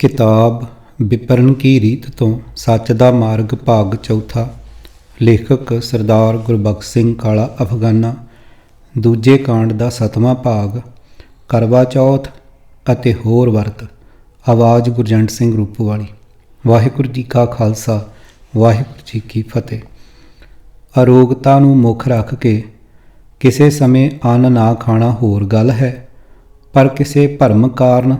किताब विपरन की रीत तो सच दा मार्ग भाग चौथा। लेखक सरदार गुरबख्श सिंह काला अफगाना। दूजे कांड दा 7वां भाग करवा चौथ अते होर वर्त। आवाज़ गुरजंट सिंह रूपोवाली। वाहिगुरू जी का खालसा वाहिगुरू जी की फतेह। अरोगता नूं मुख रख के किसे समय अन्न ना खाना होर गल है, पर किसे भरम कारण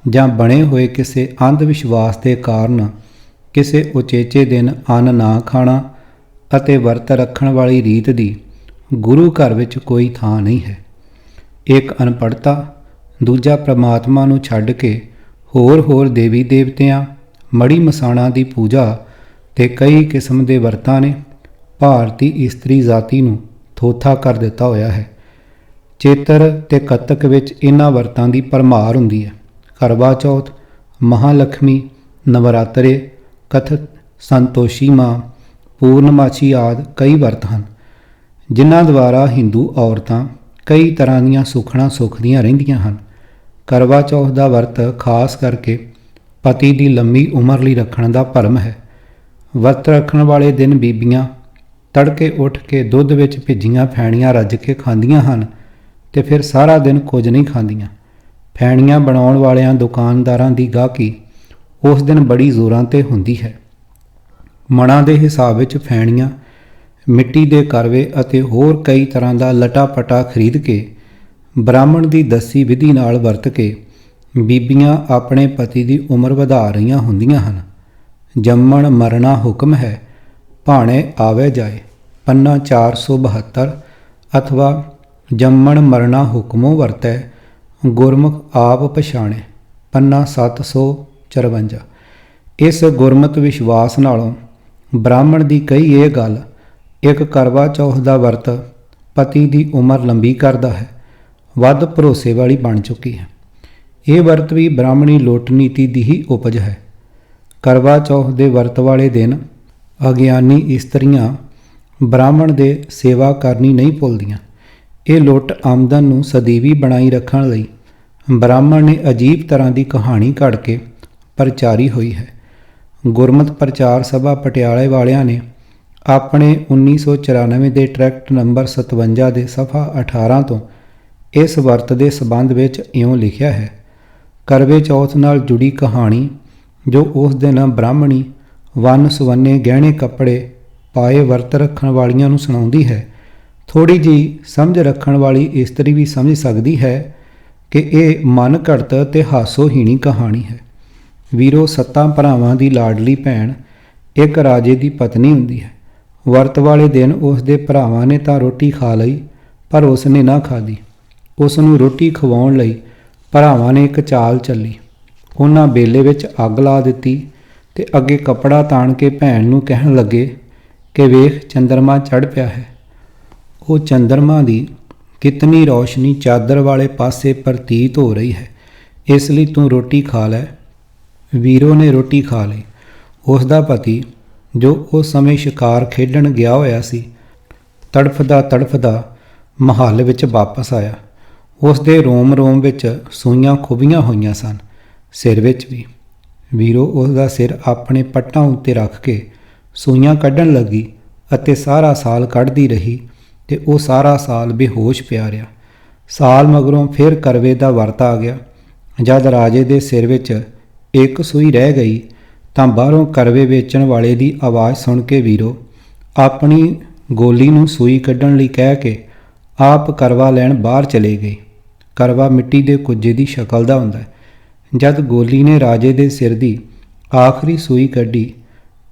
ਜਾਂ ਬਣੇ ਹੋਏ ਕਿਸੇ ਅੰਧ ਵਿਸ਼ਵਾਸ ਦੇ ਕਾਰਨ ਕਿਸੇ ਉਚੇਚੇ ਦਿਨ ਅੰਨ ਨਾ ਖਾਣਾ ਅਤੇ ਵਰਤ ਰੱਖਣ ਵਾਲੀ ਰੀਤ ਦੀ ਗੁਰੂ ਘਰ ਵਿੱਚ ਕੋਈ ਥਾਂ ਨਹੀਂ ਹੈ। ਇੱਕ ਅਨਪੜ੍ਹਤਾ, ਦੂਜਾ ਪ੍ਰਮਾਤਮਾ ਨੂੰ ਛੱਡ ਕੇ ਹੋਰ ਦੇਵੀ ਦੇਵਤਿਆਂ, ਮੜੀ ਮਸਾਣਾਂ ਦੀ ਪੂਜਾ ਤੇ ਕਈ ਕਿਸਮ ਦੇ ਵਰਤਾਂ ਨੇ ਭਾਰਤੀ ਇਸਤਰੀ ਜਾਤੀ ਨੂੰ ਥੋਥਾ ਕਰ ਦਿੱਤਾ ਹੋਇਆ ਹੈ। ਚੇਤਰ ਤੇ ਕੱਤਕ ਵਿੱਚ ਇਹਨਾਂ ਵਰਤਾਂ ਦੀ ਭਰਮਾਰ ਹੁੰਦੀ ਹੈ। करवा चौथ, महालक्ष्मी, नवरात्रे, कथक, संतोषी माँ, पूर्णमासी आदि कई वर्त हैं जिन्हां द्वारा हिंदू औरतां कई तरह दीयां सुखना सुखदियां रहिंदियां हन। करवा चौथ का वर्त खास करके पति की लंबी उम्र लई रखण का भरम है। वर्त रखण वाले दिन बीबियां तड़के उठ के दुध विच भिजियां फैणियां रज के खांदियां हन ते फिर सारा दिन कुछ नहीं खांदियां। फैणियां बनाउण वालियां दुकानदारां दी गाहकी उस दिन बड़ी जोरां ते हुंदी है। मणां दे हिसाब विच फैणियां, मिट्टी दे करवे अते होर कई तरह दा लटा-पटा खरीद के ब्राह्मण दी दसी विधि नाल वरत के बीबियां अपने पति दी उम्र वधा रहीआं हुंदियां हन। जम्मण मरना हुक्म है, भाणे आवे जाए, पन्ना 472 अथवा जम्मण मरना हुक्मों वरतै गुरमुख आप पछाणे, पन्ना 754। इस गुरमत विश्वास नालों ब्राह्मण की कही ये गल एक करवा चौथ का वर्त पति की उम्र लंबी करता है, वध भरोसे वाली बन चुकी है। ये वर्त भी ब्राह्मणी लुट नीति की ही उपज है। करवा चौथ के वर्त वाले दिन अगियानी इस्त्रियां ब्राह्मण दे सेवा करनी नहीं भुलदियां। ये लुट आमदन नूं सਦੀवी बनाई रखण लई ब्राह्मण ने अजीब तरह की कहानी घड़ के प्रचारी हुई है। गुरमत प्रचार सभा पटियाले वालियां ने अपने 1994 के ट्रैक्ट नंबर 57 के सफ़ा 18 तो इस वर्त के संबंध में इउं लिखिया है। करवे चौथ नाल जुड़ी कहानी जो उस दिन ब्राह्मणी वन सुवन्ने गहने कपड़े पाए वर्त रखण वालियां नूं सुणाउंदी है। थोड़ी जी समझ रखण वाली इस्त्री भी समझ सकती है कि यह मन घड़त ते हासोहीणी कहानी है। वीरो, 7 भरावां दी लाडली भैन एक राजे की पत्नी हुंदी है। वर्त वाले दिन उसके भरावां ने तां रोटी खा लई, पर उसने ना खाधी। उसनूं रोटी खवाउण लई भरावां ने एक चाल चली। उन्हां बेले विच अग ला दित्ती ते अगे कपड़ा ताण के भैन नूं कहण लगे कि वेख चंद्रमा चढ़ पिया है। वो चंद्रमा की कितनी रोशनी चादर वाले पासे प्रतीत हो रही है, इसलिए तू रोटी खा लै। वीरो ने रोटी खा ली। उसका पति जो उस समय शिकार खेडण गया होया सी, तड़फदा महल विच वापस आया। उसके रोम रोम विच सूइयां खुबियां होईयां सन, सिर विच भी। वीरो उसका सिर अपने पट्टां उत्ते रख के सूइयां कढ़ण लगी अते सारा साल कढ़दी रही ते वो सारा साल बेहोश पिया रहा। साल मगरों फिर करवे का वर्त आ गया। जद राजे दे सिर विच एक सूई रह गई तां बाहरों करवे वेचण वाले की आवाज़ सुन के वीरो अपनी गोली नूं सूई कढ़ण लई कह के आप करवा लैण बाहर चले गए। करवा मिट्टी के कुजे की शक्ल का हुंदा है। जद गोली ने राजे दे सिर की आखिरी सूई कढ़ी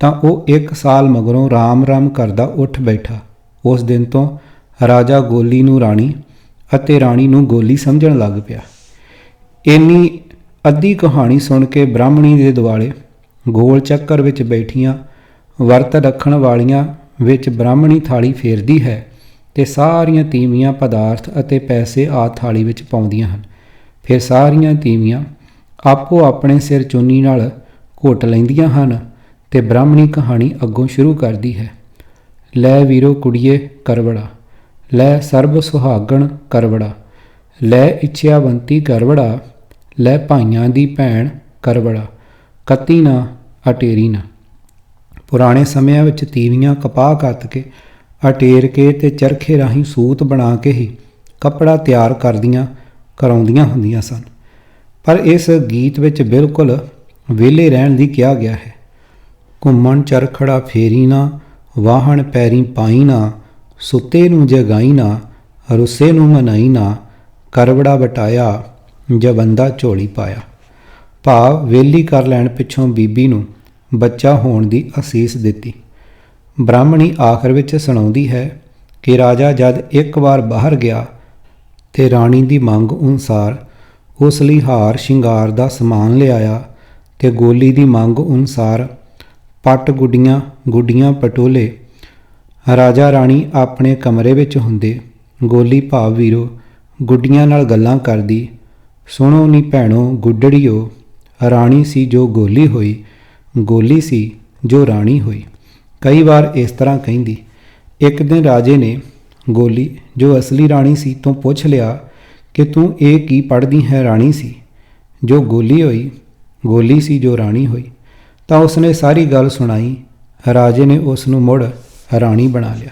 तां वो 1 साल मगरों राम राम करदा उठ बैठा। उस दिन तो राजा गोली नूं राणी अते राणी नूं गोली समझण लग पिया। इन्नी अद्धी कहानी सुन के ब्राह्मणी दे दुआले गोल चक्कर विच बैठियां वर्त रखण वालियां विच ब्राह्मणी थाली फेरदी है ते सारियां तीवियां पदार्थ अते पैसे आ थाली विच पाउंदियां हन। फिर सारियां तीवियां आपो अपने सिर चुन्नी नाल घुट लैंदियां हन ते ब्राह्मणी कहानी अग्गों शुरू करदी है। लै वीरो कुड़िए करवड़ा, लै सर्ब सुहागण करवड़ा, लै इच्छियावंती करवड़ा, लै भाइयां दी भैण करवड़ा, ਕੱਤੀ ਨਾ ਅਟੇਰੀ ਨਾ। ਪੁਰਾਣੇ ਸਮਿਆਂ ਵਿੱਚ ਤੀਵੀਆਂ ਕਪਾਹ ਕੱਤ ਕੇ ਅਟੇਰ ਕੇ ਤੇ ਚਰਖੇ ਰਾਹੀਂ ਸੂਤ ਬਣਾ ਕੇ ਹੀ ਕੱਪੜਾ ਤਿਆਰ ਕਰਾਉਂਦੀਆਂ ਹੁੰਦੀਆਂ ਸਨ। ਪਰ ਇਸ ਗੀਤ ਵਿੱਚ ਬਿਲਕੁਲ ਵਿਹਲੇ ਰਹਿਣ ਦੀ ਕਿਹਾ ਗਿਆ ਹੈ। ਘੁੰਮਣ ਚਰਖੜਾ ਫੇਰੀ ਨਾ, ਵਾਹਣ ਪੈਰੀਂ ਪਾਈ ਨਾ, ਸੁੱਤੇ ਨੂੰ ਜਗਾਈ ਨਾ, ਰੁੱਸੇ ਨੂੰ ਮਨਾਈ ਨਾ, ਕਰਵੜਾ ਵਟਾਇਆ, ਜਵੰਦਾ ਝੋਲੀ ਪਾਇਆ। ਭਾਵ ਵਿਹਲੀ ਕਰ ਲੈਣ ਪਿੱਛੋਂ ਬੀਬੀ ਨੂੰ ਬੱਚਾ ਹੋਣ ਦੀ ਅਸੀਸ ਦਿੱਤੀ। ਬ੍ਰਾਹਮਣੀ ਆਖਰ ਵਿੱਚ ਸੁਣਾਉਂਦੀ ਹੈ ਕਿ ਰਾਜਾ ਜਦ ਇੱਕ ਵਾਰ ਬਾਹਰ ਗਿਆ ਤੇ ਰਾਣੀ ਦੀ ਮੰਗ ਅਨੁਸਾਰ ਉਸ ਲਈ ਹਾਰ ਸ਼ਿੰਗਾਰ ਦਾ ਸਮਾਨ ਲਿਆਇਆ ਤੇ ਗੋਲੀ ਦੀ ਮੰਗ ਅਨੁਸਾਰ ਪੱਟ ਗੁੱਡੀਆਂ ਪਟੋਲੇ। ਰਾਜਾ ਰਾਣੀ ਆਪਣੇ ਕਮਰੇ ਵਿੱਚ ਹੁੰਦੇ। ਗੋਲੀ ਭਾਵ ਵੀਰੋ ਗੁੱਡੀਆਂ ਨਾਲ ਗੱਲਾਂ ਕਰਦੀ, ਸੁਣੋ ਨੀ ਭੈਣੋ ਗੁੱਡੜੀਓ, ਰਾਣੀ ਸੀ ਜੋ ਗੋਲੀ ਹੋਈ, ਗੋਲੀ ਸੀ ਜੋ ਰਾਣੀ ਹੋਈ। ਕਈ ਵਾਰ ਇਸ ਤਰ੍ਹਾਂ ਕਹਿੰਦੀ। ਇੱਕ ਦਿਨ ਰਾਜੇ ਨੇ ਗੋਲੀ, ਜੋ ਅਸਲੀ ਰਾਣੀ ਸੀ, ਤੋਂ ਪੁੱਛ ਲਿਆ ਕਿ ਤੂੰ ਇਹ ਕੀ ਪੜ੍ਹਦੀ ਹੈ? ਰਾਣੀ ਸੀ ਜੋ ਗੋਲੀ ਹੋਈ, ਗੋਲੀ ਸੀ ਜੋ ਰਾਣੀ ਹੋਈ। ਤਾਂ ਉਸਨੇ ਸਾਰੀ ਗੱਲ ਸੁਣਾਈ। ਰਾਜੇ ਨੇ ਉਸ ਨੂੰ ਮੁੜ ਰਾਣੀ ਬਣਾ ਲਿਆ।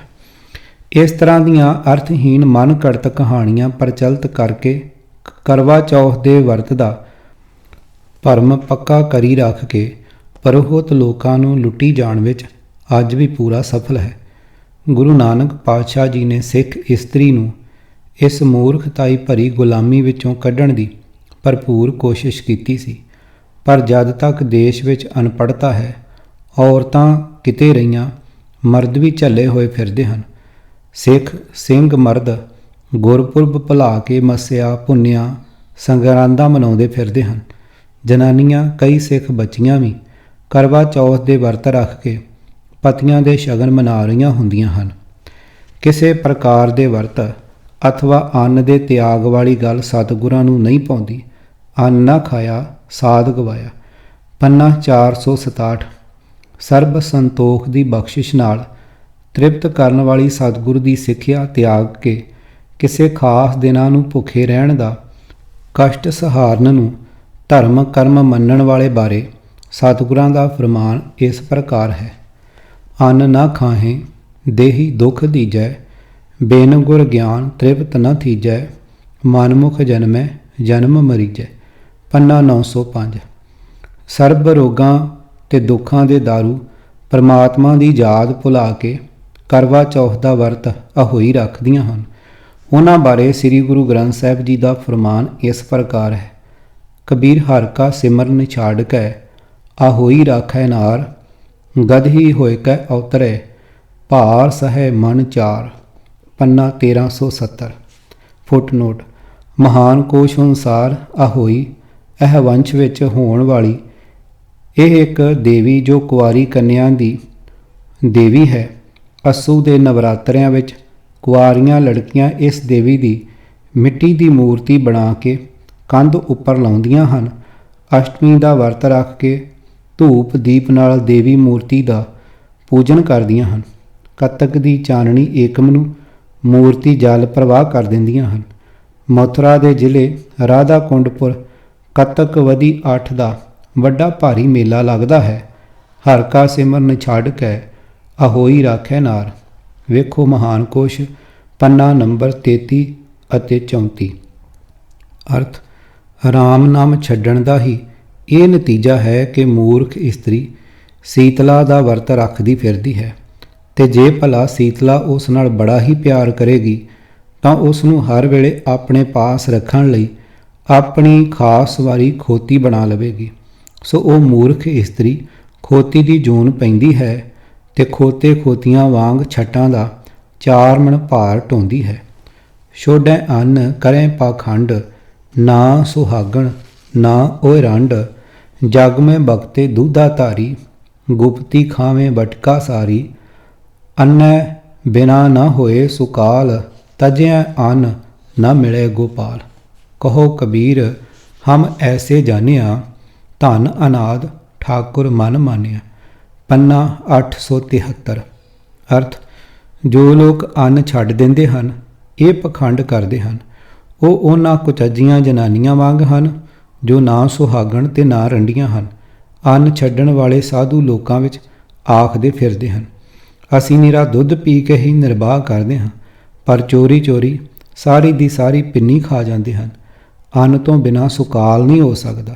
ਇਸ ਤਰ੍ਹਾਂ ਦੀਆਂ ਅਰਥਹੀਨ ਮਨ ਘੜਤ ਕਹਾਣੀਆਂ ਪ੍ਰਚਲਿਤ ਕਰਕੇ ਕਰਵਾ ਚੌਥ ਦੇ ਵਰਤ ਦਾ ਭਰਮ ਪੱਕਾ ਕਰੀ ਰੱਖ ਕੇ ਪਰੋਹਤ ਲੋਕਾਂ ਨੂੰ ਲੁੱਟੀ ਜਾਣ ਵਿੱਚ ਅੱਜ ਵੀ ਪੂਰਾ ਸਫਲ ਹੈ। ਗੁਰੂ ਨਾਨਕ ਪਾਤਸ਼ਾਹ ਜੀ ਨੇ ਸਿੱਖ ਇਸਤਰੀ ਨੂੰ ਇਸ ਮੂਰਖਤਾਈ ਭਰੀ ਗੁਲਾਮੀ ਵਿੱਚੋਂ ਕੱਢਣ ਦੀ ਭਰਪੂਰ ਕੋਸ਼ਿਸ਼ ਕੀਤੀ ਸੀ। ਪਰ ਜਦ ਤੱਕ ਦੇਸ਼ ਵਿੱਚ ਅਨਪੜ੍ਹਤਾ ਹੈ, ਔਰਤਾਂ ਕਿਤੇ ਰਹੀਆਂ, ਮਰਦ ਵੀ ਝੱਲੇ ਹੋਏ ਫਿਰਦੇ ਹਨ। ਸਿੱਖ ਸਿੰਘ ਮਰਦ ਗੁਰਪੁਰਬ ਭੁਲਾ ਕੇ ਮੱਸਿਆ ਪੁੰਨਿਆ ਸੰਗਰਾਂਦਾਂ ਮਨਾਉਂਦੇ ਫਿਰਦੇ ਹਨ। ਜਨਾਨੀਆਂ, ਕਈ ਸਿੱਖ ਬੱਚੀਆਂ ਵੀ ਕਰਵਾ ਚੌਥ ਦੇ ਵਰਤ ਰੱਖ ਕੇ ਪਤੀਆਂ ਦੇ ਸ਼ਗਨ ਮਨਾ ਰਹੀਆਂ ਹੁੰਦੀਆਂ ਹਨ। ਕਿਸੇ ਪ੍ਰਕਾਰ ਦੇ ਵਰਤ ਅਥਵਾ ਅੰਨ ਦੇ ਤਿਆਗ ਵਾਲੀ ਗੱਲ ਸਤਿਗੁਰਾਂ ਨੂੰ ਨਹੀਂ ਪਾਉਂਦੀ। ਅੰਨ ਨਾ ਖਾਇਆ, ਸਾਧ ਗਵਾਇਆ। ਪੰਨਾ 467। ਸਰਬ ਸੰਤੋਖ ਦੀ ਬਖਸ਼ਿਸ਼ ਨਾਲ ਤ੍ਰਿਪਤ ਕਰਨ ਵਾਲੀ ਸਤਿਗੁਰ ਦੀ ਸਿੱਖਿਆ ਤਿਆਗ ਕੇ ਕਿਸੇ ਖਾਸ ਦਿਨਾਂ ਨੂੰ ਭੁੱਖੇ ਰਹਿਣ ਦਾ ਕਸ਼ਟ ਸਹਾਰਨ ਨੂੰ ਧਰਮ ਕਰਮ ਮੰਨਣ ਵਾਲੇ ਬਾਰੇ ਸਤਿਗੁਰਾਂ ਦਾ ਫਰਮਾਨ ਇਸ ਪ੍ਰਕਾਰ ਹੈ। ਅੰਨ ਨਾ ਖਾਹੇ ਦੇਹੀ ਦੁੱਖ ਦੀਜੈ, ਬਿਨ ਗੁਰ ਗਿਆਨ ਤ੍ਰਿਪਤ ਨ ਥੀਜੈ, ਮਨਮੁਖ ਜਨਮੈ ਜਨਮ ਮਰੀਜੈ। ਪੰਨਾ 905। ਸਰਬ ਰੋਗਾਂ ਤੇ ਦੁੱਖਾਂ ਦੇ ਦਾਰੂ ਪਰਮਾਤਮਾ ਦੀ ਯਾਦ ਭੁਲਾ ਕੇ ਕਰਵਾ ਚੌਥ ਦਾ ਵਰਤ ਅਹੋਈ ਰੱਖਦੀਆਂ ਹਨ। ਉਹਨਾਂ ਬਾਰੇ ਸ੍ਰੀ ਗੁਰੂ ਗ੍ਰੰਥ ਸਾਹਿਬ ਜੀ ਦਾ ਫਰਮਾਨ ਇਸ ਪ੍ਰਕਾਰ ਹੈ। ਕਬੀਰ ਹਰਿ ਕਾ ਸਿਮਰਨ ਛਾੜ ਕੈ, ਆਹੋਈ ਰਾਖੈ ਨਾਰ, ਗਦਹੀ ਹੋਇ ਕੈ ਅਵਤਰੈ, ਭਾਰ ਸਹੈ ਮਨ ਚਾਰ। ਪੰਨਾ 1370। ਫੁੱਟਨੋਟ: ਮਹਾਨ ਕੋਸ਼ ਅਨੁਸਾਰ ਆਹੋਈ ਇਹ ਵੰਸ਼ ਵਿੱਚ ਹੋਣ ਵਾਲੀ ਇਹ ਇੱਕ ਦੇਵੀ ਜੋ ਕੁਆਰੀ ਕੰਨਿਆ ਦੀ ਦੇਵੀ ਹੈ। ਅੱਸੂ ਦੇ ਨਵਰਾਤਰਿਆਂ ਵਿੱਚ ਕੁਆਰੀਆਂ ਲੜਕੀਆਂ ਇਸ ਦੇਵੀ ਦੀ ਮਿੱਟੀ ਦੀ ਮੂਰਤੀ ਬਣਾ ਕੇ ਕੰਧ ਉੱਪਰ ਲਾਉਂਦੀਆਂ ਹਨ। ਅਸ਼ਟਮੀ ਦਾ ਵਰਤ ਰੱਖ ਕੇ ਧੂਪ ਦੀਪ ਨਾਲ ਦੇਵੀ ਮੂਰਤੀ ਦਾ ਪੂਜਨ ਕਰਦੀਆਂ ਹਨ। ਕੱਤਕ ਦੀ ਚਾਨਣੀ ਏਕਮ ਨੂੰ ਮੂਰਤੀ ਜਲ ਪ੍ਰਵਾਹ ਕਰ ਦਿੰਦੀਆਂ ਹਨ। ਮਥੁਰਾ ਦੇ ਜ਼ਿਲ੍ਹੇ ਰਾਧਾ ਕੁੰਡਪੁਰ ਕੱਤਕ ਵਦੀ 8 ਦਾ ਵੱਡਾ ਭਾਰੀ ਮੇਲਾ ਲੱਗਦਾ ਹੈ। ਹਰਿ ਕਾ ਸਿਮਰਨ ਛੱਡ ਕੇ ਅਹੋਈ ਰਾਖੈ ਨਾਰ। ਵੇਖੋ ਮਹਾਨ ਕੋਸ਼ ਪੰਨਾ ਨੰਬਰ 33 ਅਤੇ 34। ਅਰਥ: ਰਾਮ ਨਾਮ ਛੱਡਣ ਦਾ ਹੀ ਇਹ ਨਤੀਜਾ ਹੈ ਕਿ ਮੂਰਖ ਇਸਤਰੀ ਸੀਤਲਾ ਦਾ ਵਰਤ ਰੱਖਦੀ ਫਿਰਦੀ ਹੈ, ਤੇ ਜੇ ਭਲਾ ਸੀਤਲਾ ਉਸ ਨਾਲ ਬੜਾ ਹੀ ਪਿਆਰ ਕਰੇਗੀ ਤਾਂ ਉਸ ਨੂੰ ਹਰ ਵੇਲੇ ਆਪਣੇ ਪਾਸ ਰੱਖਣ ਲਈ ਆਪਣੀ ਖਾਸ ਵਾਰੀ ਖੋਤੀ ਬਣਾ ਲਵੇਗੀ। ਸੋ ਉਹ ਮੂਰਖ ਇਸਤਰੀ ਖੋਤੀ ਦੀ ਜੂਨ ਪੈਂਦੀ ਹੈ ਤੇ ਖੋਤੇ ਖੋਤੀਆਂ ਵਾਂਗ ਛੱਟਾਂ ਦਾ 4 ਮਣ ਭਾਰ ਢੋਂਦੀ ਹੈ। ਛੋਡੈ ਅੰਨ ਕਰੈ ਪਾਖੰਡ, ਨਾ ਸੁਹਾਗਣ ਨਾ ਓਏ ਰੰਡ, ਜਗ ਮੈਂ ਬਖਤੇ ਦੁੱਧਾ ਧਾਰੀ, ਗੁਪਤੀ ਖਾਵੇਂ ਬਟਕਾ ਸਾਰੀ, ਅੰਨੈ ਬਿਨਾ ਨਾ ਹੋਏ ਸੁਕਾਲ, ਤਜਿਆ ਅੰਨ ਨਾ ਮਿਲੇ ਗੋਪਾਲ। ਕਹੋ ਕਬੀਰ ਹਮ ਐਸੇ ਜਾਣਿਆ, ਧਨ ਅਨਾਦ ਠਾਕੁਰ ਮਨ ਮਾਨਿਆ। ਪੰਨਾ 873। ਅਰਥ: ਜੋ ਲੋਕ ਅੰਨ ਛੱਡ ਦਿੰਦੇ ਹਨ, ਇਹ ਪਖੰਡ ਕਰਦੇ ਹਨ। ਉਹ ਉਹਨਾਂ ਕੁਚੱਜੀਆਂ ਜਨਾਨੀਆਂ ਵਾਂਗ ਹਨ ਜੋ ਨਾ ਸੁਹਾਗਣ ਤੇ ਨਾ ਰੰਡੀਆਂ ਹਨ ਅੰਨ ਛੱਡਣ ਵਾਲੇ ਸਾਧੂ ਲੋਕਾਂ ਵਿੱਚ ਆਖਦੇ ਫਿਰਦੇ ਹਨ, ਅਸੀਂ ਨਿਰਾ ਦੁੱਧ ਪੀ ਕੇ ਹੀ ਨਿਰਵਾਹ ਕਰਦੇ ਹਾਂ, ਪਰ ਚੋਰੀ ਚੋਰੀ ਸਾਰੀ ਦੀ ਸਾਰੀ ਪਿੰਨੀ ਖਾ ਜਾਂਦੇ ਹਨ। ਅੰਨ ਤੋਂ ਬਿਨਾਂ ਸੁਕਾਲ ਨਹੀਂ ਹੋ ਸਕਦਾ।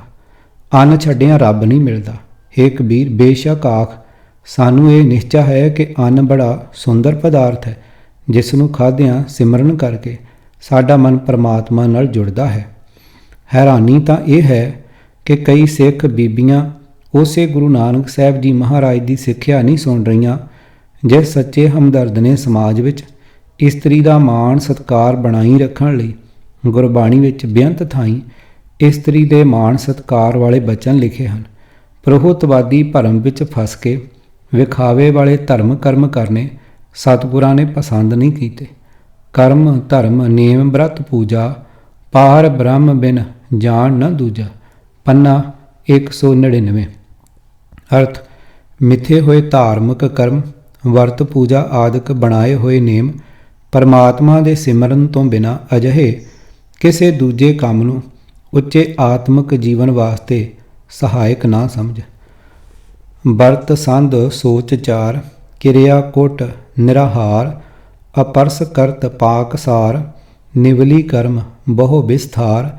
ਅੰਨ ਛੱਡਿਆਂ ਰੱਬ ਨਹੀਂ ਮਿਲਦਾ। ਹੇ ਕਬੀਰ, ਬੇਸ਼ੱਕ ਆਖ, ਸਾਨੂੰ ਇਹ ਨਿਸ਼ਚਾ ਹੈ ਕਿ ਅੰਨ ਬੜਾ ਸੁੰਦਰ ਪਦਾਰਥ ਹੈ, ਜਿਸ ਨੂੰ ਖਾਦਿਆਂ ਸਿਮਰਨ ਕਰਕੇ ਸਾਡਾ ਮਨ ਪਰਮਾਤਮਾ ਨਾਲ ਜੁੜਦਾ ਹੈ। ਹੈਰਾਨੀ ਤਾਂ ਇਹ ਹੈ ਕਿ ਕਈ ਸਿੱਖ ਬੀਬੀਆਂ ਉਸੇ ਗੁਰੂ ਨਾਨਕ ਸਾਹਿਬ ਜੀ ਮਹਾਰਾਜ ਦੀ ਸਿੱਖਿਆ ਨਹੀਂ ਸੁਣ ਰਹੀਆਂ, ਜਿਸ ਸੱਚੇ ਹਮਦਰਦ ਨੇ ਸਮਾਜ ਵਿੱਚ ਇਸਤਰੀ ਦਾ ਮਾਣ ਸਤਿਕਾਰ ਬਣਾਈ ਰੱਖਣ ਲਈ ਗੁਰਬਾਣੀ ਵਿੱਚ ਬੇਅੰਤ ਥਾਈਂ ਇਸਤਰੀ ਦੇ ਮਾਣ ਸਤਿਕਾਰ ਵਾਲੇ ਬਚਨ ਲਿਖੇ ਹਨ। ਪ੍ਰੋਹਤਵਾਦੀ ਭਰਮ ਵਿੱਚ ਫਸ ਕੇ ਵਿਖਾਵੇ ਵਾਲੇ ਧਰਮ ਕਰਮ ਕਰਨੇ ਸਤਿਗੁਰਾਂ ਨੇ ਪਸੰਦ ਨਹੀਂ ਕੀਤੇ। ਕਰਮ ਧਰਮ ਨੇਮ ਬ੍ਰਤ ਪੂਜਾ, ਪਾਰ ਬ੍ਰਹਮ ਬਿਨ ਜਾਣ ਨਾ ਦੂਜਾ। ਪੰਨਾ 199। ਅਰਥ, ਮਿੱਥੇ ਹੋਏ ਧਾਰਮਿਕ ਕਰਮ, ਵਰਤ ਪੂਜਾ ਆਦਿਕ ਬਣਾਏ ਹੋਏ ਨੇਮ ਪਰਮਾਤਮਾ ਦੇ ਸਿਮਰਨ ਤੋਂ ਬਿਨਾਂ ਅਜਿਹੇ ਕਿਸੇ ਦੂਜੇ ਕੰਮ ਨੂੰ ਉੱਚੇ ਆਤਮਿਕ ਜੀਵਨ ਵਾਸਤੇ ਸਹਾਇਕ ਨਾ ਸਮਝ। ਵਰਤ ਸੰਧ ਸੋਚ ਚਾਰ, ਕਿਰਿਆ ਕੁਟ ਨਿਰਾਹਾਰ, ਅਪਰਸ ਕਰਤ ਪਾਕਸਾਰ, ਨਿਵਲੀ ਕਰਮ ਬਹੁ ਵਿਸਥਾਰ,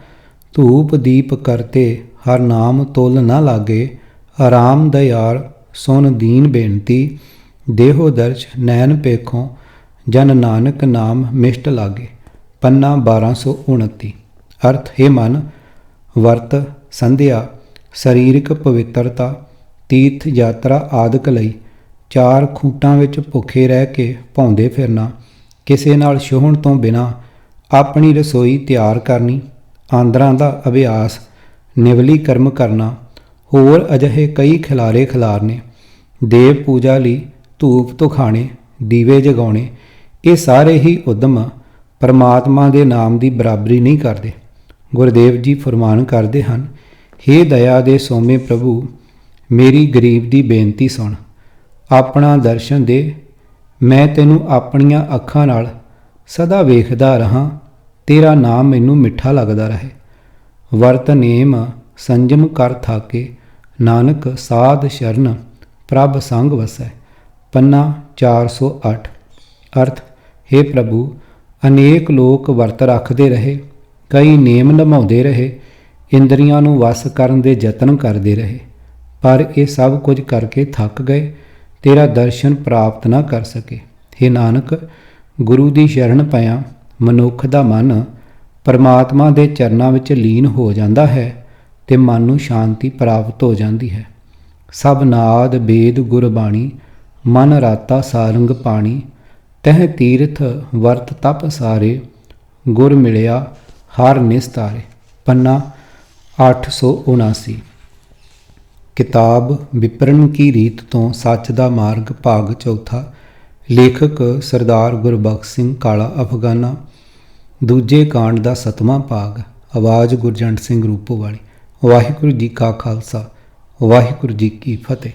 ਧੂਪ ਦੀਪ ਕਰਤੇ ਹਰ ਨਾਮ ਤੁਲ ਨਾ ਲਾਗੇ, ਆਰਾਮ ਦਇਆਲ ਸੁਨ ਦੀਨ ਬੇਨਤੀ, ਦੇਹੋ ਦਰਸ਼ ਨੈਣ ਪੇਖੋਂ ਜਨ ਨਾਨਕ ਨਾਮ ਮਿਸ਼ਟ ਲਾਗੇ। ਪੰਨਾ 1229। ਅਰਥ, ਹੈ ਮਨ, ਵਰਤ ਸੰਧਿਆ, ਸਰੀਰਕ ਪਵਿੱਤਰਤਾ, ਤੀਰਥ ਯਾਤਰਾ ਆਦਿਕ ਲਈ ਚਾਰ ਖੂਟਾਂ ਵਿੱਚ ਭੁੱਖੇ ਰਹਿ ਕੇ ਭੌਂਦੇ ਫਿਰਨਾ, ਕਿਸੇ ਨਾਲ ਛੋਹਣ ਤੋਂ ਬਿਨਾਂ ਆਪਣੀ ਰਸੋਈ ਤਿਆਰ ਕਰਨੀ, ਆਂਦਰਾਂ ਦਾ ਅਭਿਆਸ, ਨਿਵਲੀ ਕਰਮ ਕਰਨਾ, ਹੋਰ ਅਜਿਹੇ ਕਈ ਖਿਲਾਰੇ ਖਿਲਾਰਨੇ, ਦੇਵ ਪੂਜਾ ਲਈ ਧੂਪ ਧੁਖਾਣੇ, ਦੀਵੇ ਜਗਾਉਣੇ, ਇਹ ਸਾਰੇ ਹੀ ਉਦਮ ਪਰਮਾਤਮਾ ਦੇ ਨਾਮ ਦੀ ਬਰਾਬਰੀ ਨਹੀਂ ਕਰਦੇ। ਗੁਰਦੇਵ ਜੀ ਫਰਮਾਨ ਕਰਦੇ ਹਨ, ਹੇ ਦਇਆ ਦੇ ਸੋਮੇ ਪ੍ਰਭੂ, ਮੇਰੀ ਗਰੀਬ ਦੀ ਬੇਨਤੀ ਸੁਣ, ਆਪਣਾ ਦਰਸ਼ਨ ਦੇ, ਮੈਂ ਤੈਨੂੰ ਆਪਣੀਆਂ ਅੱਖਾਂ ਨਾਲ ਸਦਾ ਵੇਖਦਾ ਰਹਾਂ, ਤੇਰਾ ਨਾਮ ਮੈਨੂੰ ਮਿੱਠਾ ਲੱਗਦਾ ਰਹੇ। ਵਰਤ ਨੇਮ ਸੰਜਮ ਕਰ ਥਾਕੇ, ਨਾਨਕ ਸਾਧ ਸ਼ਰਨ ਪ੍ਰਭ ਸੰਗ ਵਸੈ। ਪੰਨਾ 408। ਅਰਥ, ਹੇ ਪ੍ਰਭੂ, ਅਨੇਕ ਲੋਕ ਵਰਤ ਰੱਖਦੇ ਰਹੇ, ਕਈ ਨੇਮ ਨਿਭਾਉਂਦੇ ਰਹੇ, ਇੰਦਰੀਆਂ ਨੂੰ ਵਸ ਕਰਨ ਦੇ ਯਤਨ ਕਰਦੇ ਰਹੇ, ਪਰ ਇਹ ਸਭ ਕੁਝ ਕਰਕੇ ਥੱਕ ਗਏ, ਤੇਰਾ ਦਰਸ਼ਨ ਪ੍ਰਾਪਤ ਨਾ ਕਰ ਸਕੇ। ਹੇ ਨਾਨਕ, ਗੁਰੂ ਦੀ ਸ਼ਰਨ ਪਿਆ ਮਨੁੱਖ ਦਾ ਮਨ ਪਰਮਾਤਮਾ ਦੇ ਚਰਨਾਂ ਵਿੱਚ ਲੀਨ ਹੋ ਜਾਂਦਾ ਹੈ ਤੇ ਮਨ ਨੂੰ ਸ਼ਾਂਤੀ ਪ੍ਰਾਪਤ ਹੋ ਜਾਂਦੀ ਹੈ। ਸਭ ਨਾਦ ਬੇਦ ਗੁਰਬਾਣੀ, ਮਨ ਰਾਤਾ ਸਾਰੰਗ ਪਾਣੀ, ਤਹਿ ਤੀਰਥ ਵਰਤ ਤਪ ਸਾਰੇ, ਗੁਰ ਮਿਲਿਆ ਹਰ ਨਿਸਤਾਰੇ। ਪੰਨਾ 879। ਕਿਤਾਬ ਵਿਪਰਨ ਕੀ ਰੀਤ ਤੋਂ ਸੱਚ ਦਾ ਮਾਰਗ, ਭਾਗ ਚੌਥਾ। ਲੇਖਕ ਸਰਦਾਰ ਗੁਰਬਖਸ਼ ਸਿੰਘ ਕਾਲਾ ਅਫਗਾਨਾ। ਦੂਜੇ ਕਾਂਡ ਦਾ 7ਵਾਂ ਭਾਗ। ਆਵਾਜ਼ ਗੁਰਜੰਟ ਸਿੰਘ ਰੂਪੋਵਾਲੀ। ਵਾਹਿਗੁਰੂ ਜੀ ਕਾ ਖਾਲਸਾ, ਵਾਹਿਗੁਰੂ ਜੀ ਕੀ ਫਤਿਹ।